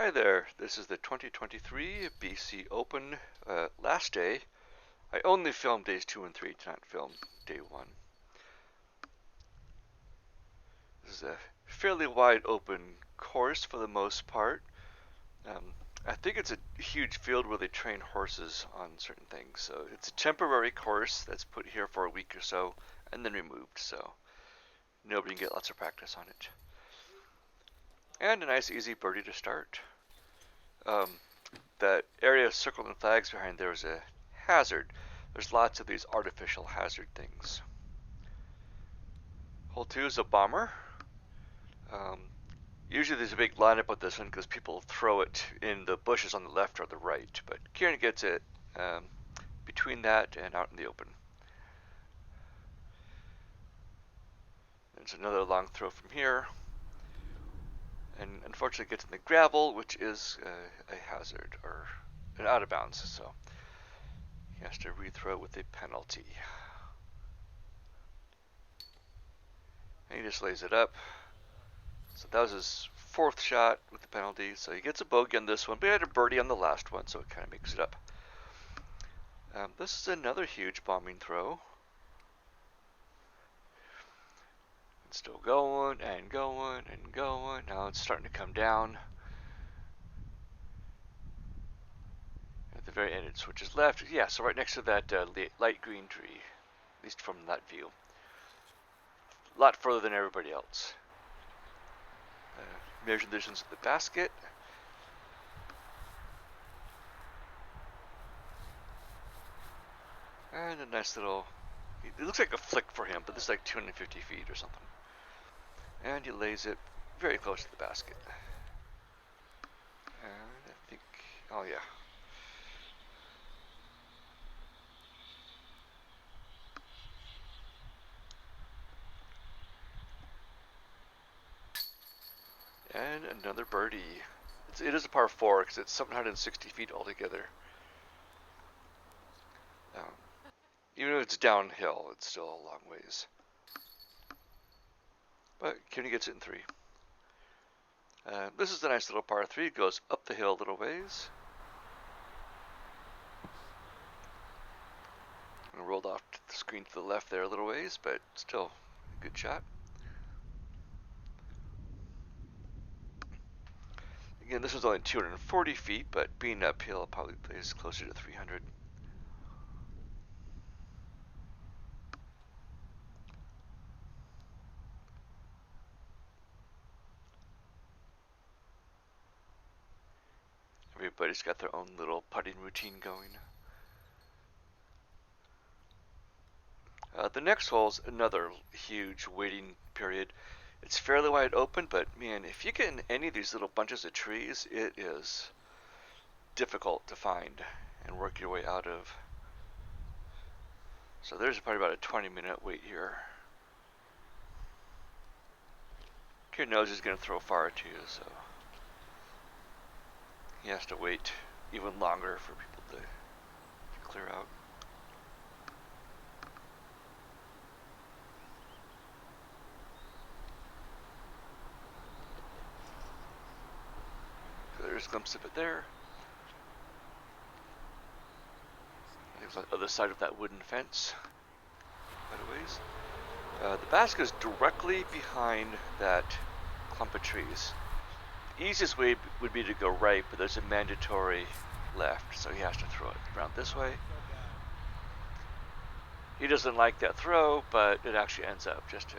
Hi there, this is the 2023 BC Open last day. I only filmed days 2 and 3, did not film day 1. This is a fairly wide open course for the most part. I think it's a huge field where they train horses on certain things, so it's a temporary course that's put here for a week or so and then removed, so nobody can get lots of practice on it. And a nice easy birdie to start. That area circled in flags behind there is a hazard. There's lots of these artificial hazard things. Hole 2 is a bomber. Usually there's a big lineup with this one because people throw it in the bushes on the left or the right, but Kieran gets it between that and out in the open. There's another long throw from here, and unfortunately gets in the gravel, which is a hazard or an out of bounds, so he has to rethrow with a penalty. And he just lays it up. So that was his 4th shot with the penalty, so he gets a bogey on this one, but he had a birdie on the last one, so it kind of makes it up. This is another huge bombing throw. It's still going and going and going. Now it's starting to come down. At the very end it switches left. Yeah, so right next to that light green tree, at least from that view. A lot further than everybody else. Measure the distance of the basket. And a nice little, it looks like a flick for him, but this is like 250 feet or something. And he lays it very close to the basket. And I think, oh yeah. And another birdie. It is a par 4 because it's 760 feet altogether. Even if it's downhill, it's still a long ways. But Kieran gets it in 3. This is a nice little par 3. It goes up the hill a little ways. And rolled off the screen to the left there a little ways, but still a good shot. Again, this was only 240 feet, but being uphill, it probably plays closer to 300. Everybody's got their own little putting routine going. The next hole's another huge waiting period. It's fairly wide open, but man, if you get in any of these little bunches of trees, it is difficult to find and work your way out of. So there's probably about a 20-minute wait here. Kieran knows he's going to throw far too, so he has to wait even longer for people to clear out. So there's a glimpse of it there. It's on the other side of that wooden fence. Quite a ways. The basket is directly behind that clump of trees. The easiest way would be to go right, but there's a mandatory left, so he has to throw it around this way. He doesn't like that throw, but it actually ends up just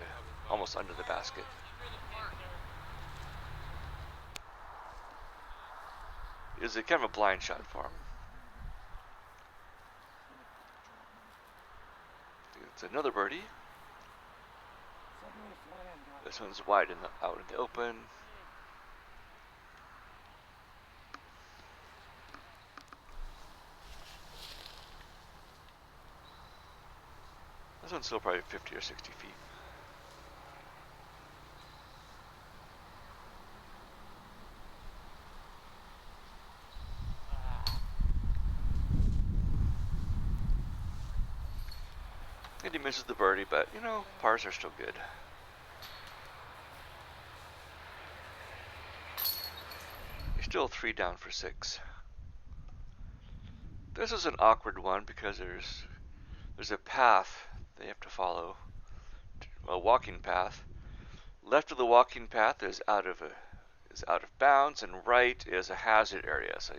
almost under the basket. It's a kind of a blind shot for him. It's another birdie. This one's wide out in the open. This one's still probably 50 or 60 feet. And he misses the birdie, but you know, pars are still good. He's Still 3 down for 6. This is an awkward one because there's a path they have to follow, a walking path. Left of the walking path is out of bounds, and right is a hazard area. So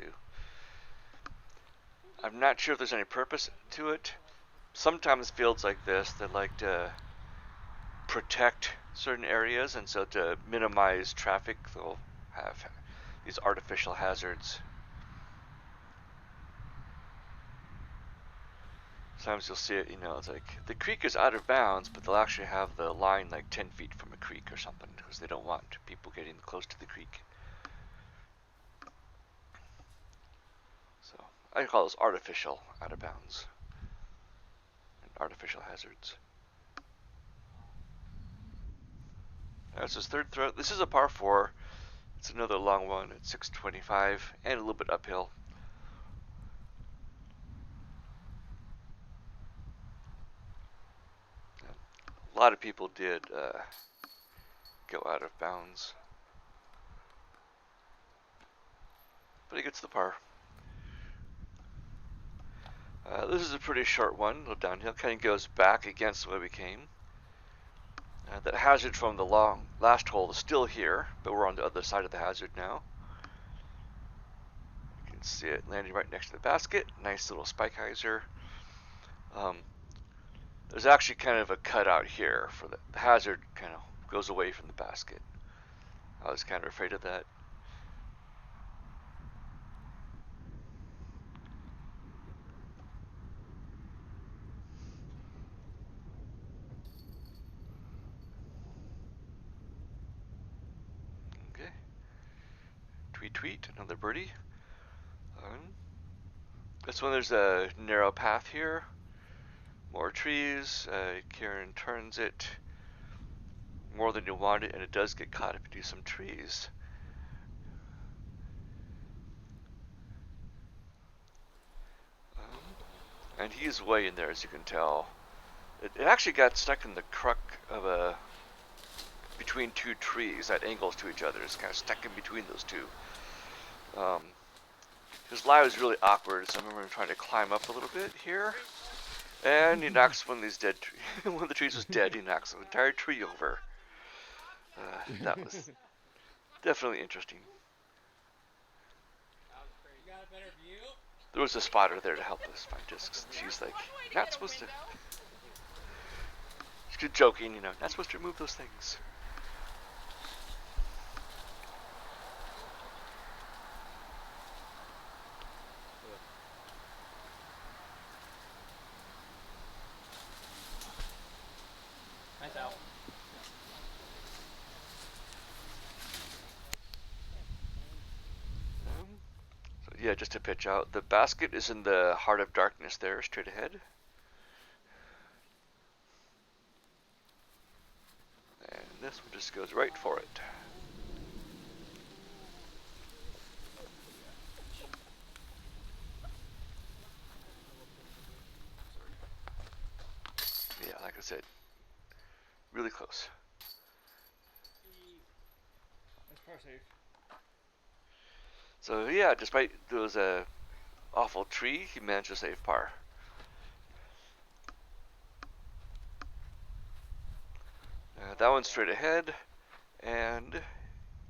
I'm not sure if there's any purpose to it. Sometimes fields like this, they like to protect certain areas, and so to minimize traffic, they'll have these artificial hazards. Sometimes you'll see it, it's like the creek is out of bounds, but they'll actually have the line like 10 feet from a creek or something because they don't want people getting close to the creek. So I call those artificial out of bounds and artificial hazards. That's his third throw. This is a par 4. It's another long one at 625 and a little bit uphill. A lot of people did go out of bounds, but he gets the par. This is a pretty short one, a little downhill. Kind of goes back against the way we came. That hazard from the last hole is still here, but we're on the other side of the hazard now. You can see it landing right next to the basket. Nice little spike hyzer. There's actually kind of a cutout here for the hazard kind of goes away from the basket. I was kind of afraid of that. Okay. Tweet, another birdie. This one, there's a narrow path here. More trees. Kieran turns it more than you want it, and it does get caught if you do some trees. And he's way in there, as you can tell. It actually got stuck in the crook of between 2 trees at angles to each other. It's kind of stuck in between those two. His lie was really awkward, so I remember him trying to climb up a little bit here. And he knocks one of these dead trees. One of the trees was dead. He knocks the entire tree over. That was definitely interesting. There was a spotter there to help us find discs. She's like, not supposed to. She's joking, not supposed to remove those things. Nice out. So yeah, just to pitch out, the basket is in the heart of darkness there, straight ahead. And this one just goes right for it. Yeah, like I said, really close. That's par safe. So yeah, despite those awful tree, he managed to save par. That one's straight ahead, and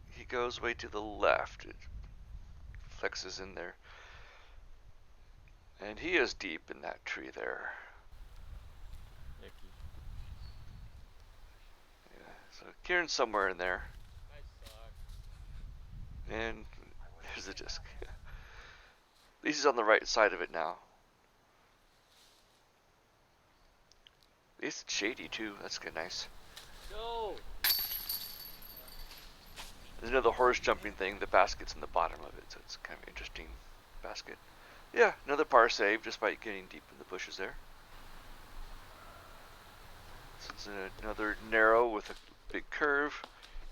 he goes way to the left. It flexes in there. And he is deep in that tree there. Yeah, so Kieran's somewhere in there. And there's the disc. At least he's on the right side of it now. At least it's shady too. That's good, nice. Go! There's another horse jumping thing. The basket's in the bottom of it, so it's kind of interesting basket. Yeah, another par save just by getting deep in the bushes there. This is another narrow with a big curve.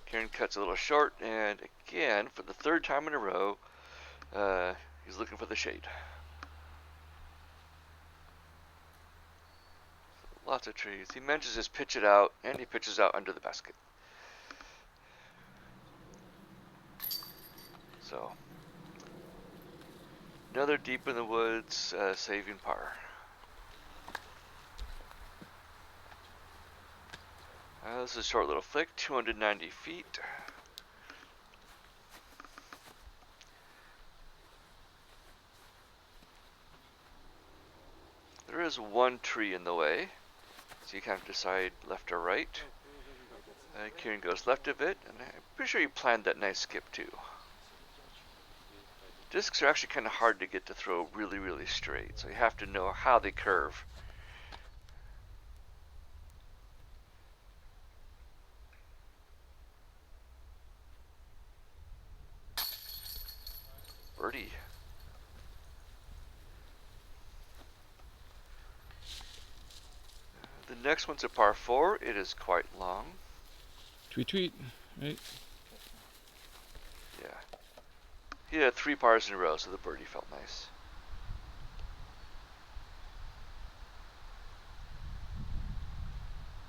Kieran cuts a little short, and again, for the 3rd time in a row, he's looking for the shade. Lots of trees. He manages to pitch it out, and he pitches out under the basket. So, Another deep in the woods, saving par. This is a short little flick, 290 feet. There is one tree in the way, so you kind of decide left or right. Kieran goes left of it, and I'm pretty sure he planned that nice skip too. Discs are actually kind of hard to get to throw really, really straight, so you have to know how they curve. Birdie. The next one's a par 4. It is quite long. Tweet, tweet, right? Yeah. He had 3 pars in a row, so the birdie felt nice.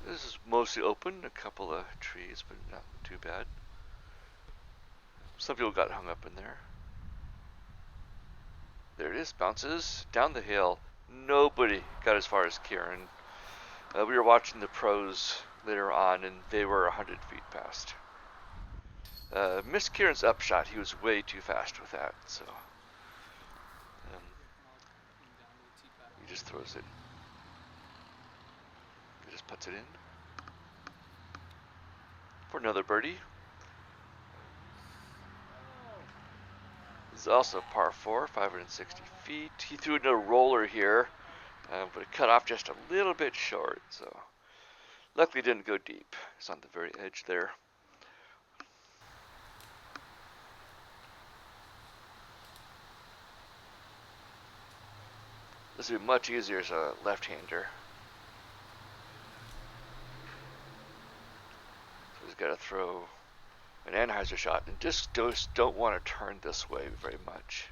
This is mostly open, a couple of trees, but not too bad. Some people got hung up in there. There it is, bounces down the hill. Nobody got as far as Kieran. We were watching the pros later on, and they were 100 feet past. Missed Kieran's upshot. He was way too fast with that, so he just throws it. He just puts it in for another birdie. This is also a par 4, 560 feet. He threw in a roller here, but it cut off just a little bit short, so luckily it didn't go deep. It's on the very edge there. This would be much easier as a left-hander. So he's got to throw an Anheuser shot and just don't want to turn this way very much.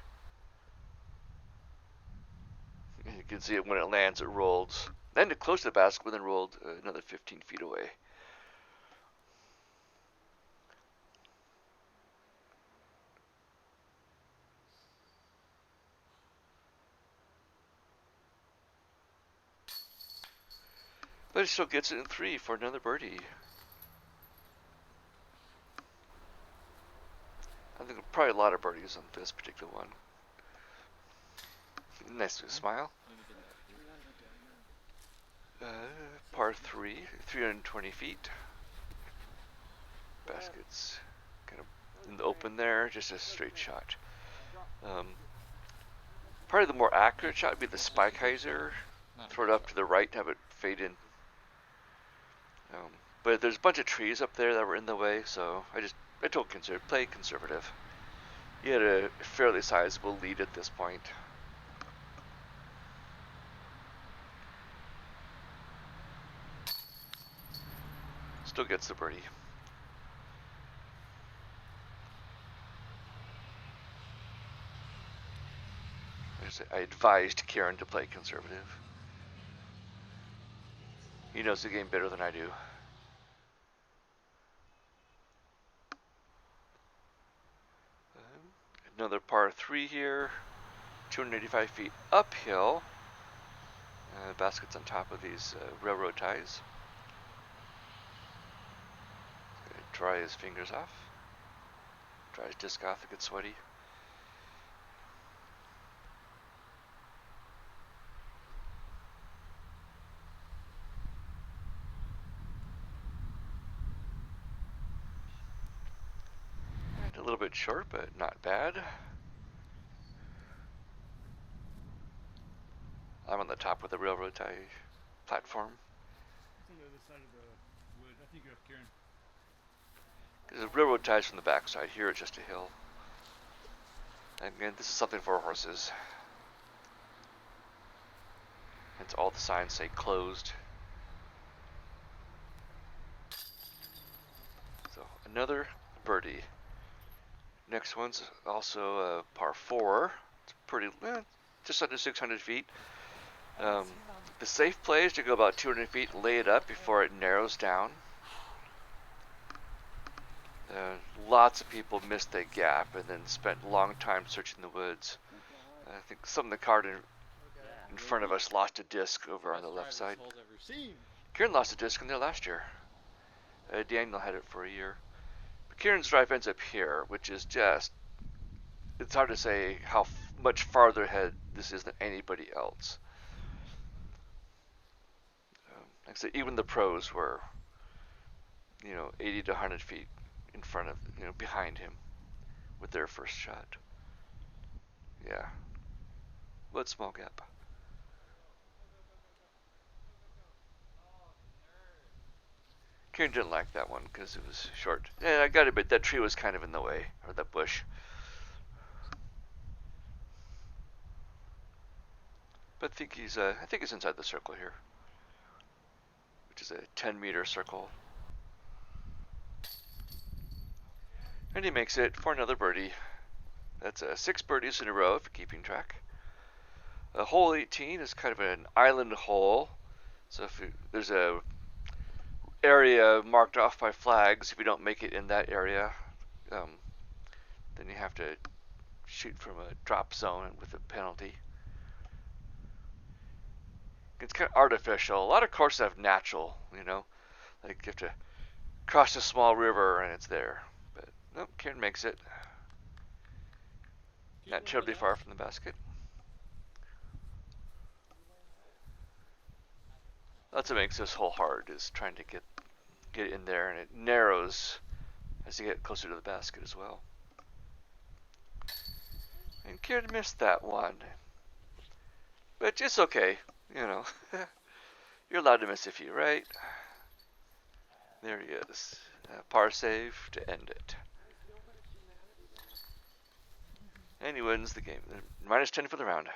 And you can see it when it lands, it rolls. Then close to the basket, but then rolled another 15 feet away. But he still gets it in 3 for another birdie. I think probably a lot of birdies on this particular one. Nice to smile. Par 3, 320 feet. Basket's kind of in the open there, just a straight shot. Probably the more accurate shot would be the Spikeiser. Throw it up to the right, have it fade in. But there's a bunch of trees up there that were in the way, so I told play conservative. He had a fairly sizable lead at this point. Still gets the birdie. I advised Kieran to play conservative. He knows the game better than I do. Another par 3 here, 285 feet uphill. Basket's on top of these railroad ties. Dry his fingers off. Dry his disc off, it gets sweaty. And a little bit short, but not bad. I'm on the top of the railroad tie platform. It's on the other side of the wood. I think you're up, Kieran. The railroad ties from the backside. Here it's just a hill. And again, this is something for horses. Hence all the signs say closed. So another birdie. Next one's also a par 4. It's pretty, just under 600 feet. The safe play is to go about 200 feet and lay it up before it narrows down. Lots of people missed that gap and then spent a long time searching the woods. I think some of the card in front of us lost a disc over on the left side. Kieran lost a disc in there last year. Daniel had it for a year. But Kieran's drive ends up here, which is just... It's hard to say how much farther ahead this is than anybody else. Like I said, even the pros were, 80 to 100 feet in front of, behind him with their first shot. Yeah. What small gap? Kieran didn't like that one because it was short. And I got to admit, that tree was kind of in the way, or that bush. But I think he's inside the circle here, which is a 10-meter circle. And he makes it for another birdie. That's 6 birdies in a row if you're keeping track. Hole 18 is kind of an island hole. So if there's a area marked off by flags, if you don't make it in that area, then you have to shoot from a drop zone with a penalty. It's kind of artificial. A lot of courses have natural, like you have to cross a small river and it's there. But nope, Kieran makes it. Not terribly far from the basket. That's what makes this hole hard, is trying to get it in there, and it narrows as you get closer to the basket as well. And Kieran missed that one. But it's okay, You're allowed to miss a few, right? There he is. Par save to end it. And he wins the game. -10 for the round.